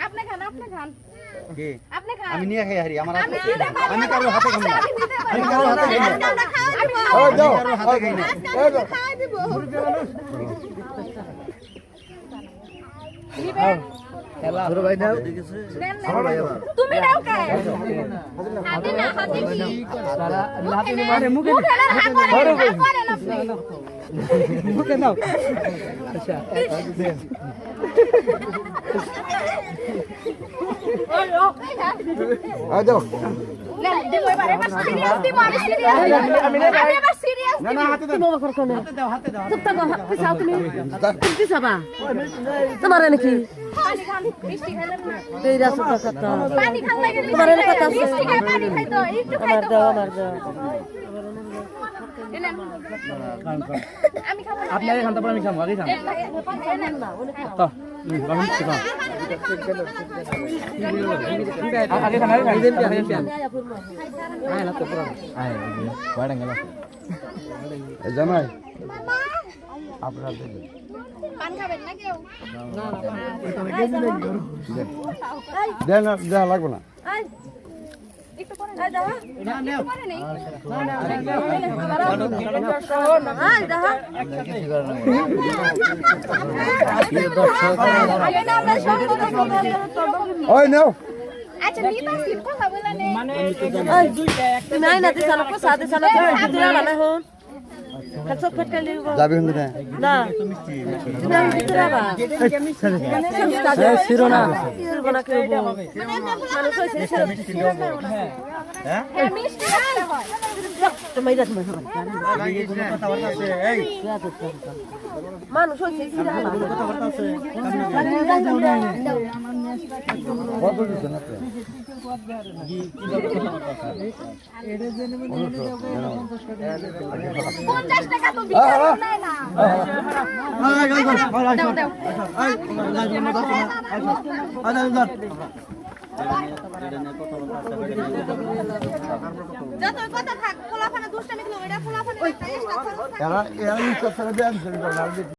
আপনি খান কে আপনি খান আমি নিয়ে খাই হারি আমার আমি দিতে পারবো আমি না। কারো হাতে খাই না আমি আমি কারো হাতে খাই না আমরা খাওয়া দিব ওই দাও কারো হাতে খাই না আজকে খাওয়া দিব নিবেন ছোট ভাই নাও নেন তুমি নাও কে হাতে না হাতে কি তারা লাতে মারে মুখে মুখে না হাত করেন আপনি মুখে নাও আচ্ছা আই দাও নেন দিব এবারে এবার সিরিয়াস দিব আমি সিরিয়াস আমি এবার সিরিয়াস না না হাতে দাও হাতে দাও চুপ থাকো পিছাও তুমি পিছাবা তোমার নাকি পানি খান মিষ্টি খাইলেন না এই রাস্তা কথা পানি খান লাগে তোমার এনে কথা আছে মিষ্টি খাই পানি খাই তো একটু খাই তো আমার দাও নেন আমি খাবো না আপনি আগে খান তারপর আমি খাবো আগে খান নেন না তো আমি খাবো আগে খান আগে খান আয় না তো পুরো আয় বাইরে গেল জামাই আপনারা পান খাবেন না কেউ দেন দেন লাগবে না একটু করে না দাও না নেও করে নেই আয় দাও ওই নাও আচ্ছা নিবা সিট কথা বলা নেই মানে তুমি আয় না দিছ না কো সাথে সাথে দিলা না হন কাছে ফটকালি যাবি হন না না তুমি আমি দিতে রাবা শিরো না শিরবনা কেউ মানুষ হইছে শিরো হ্যাঁ হ্যাঁ মিষ্টি রাখতে হয় তুমি রাত মে খাবার কথাবার্তা আছে এই মানুষ হইছে শিরো কথাবার্তা আছে কত দিছ না তো 50 টাকা তো বিকাশ নাই না যত কথা থাক খোলাফানা দুষ্টামি গুলো এটা খোলাফানা এরা ইচ্ছা করে দেন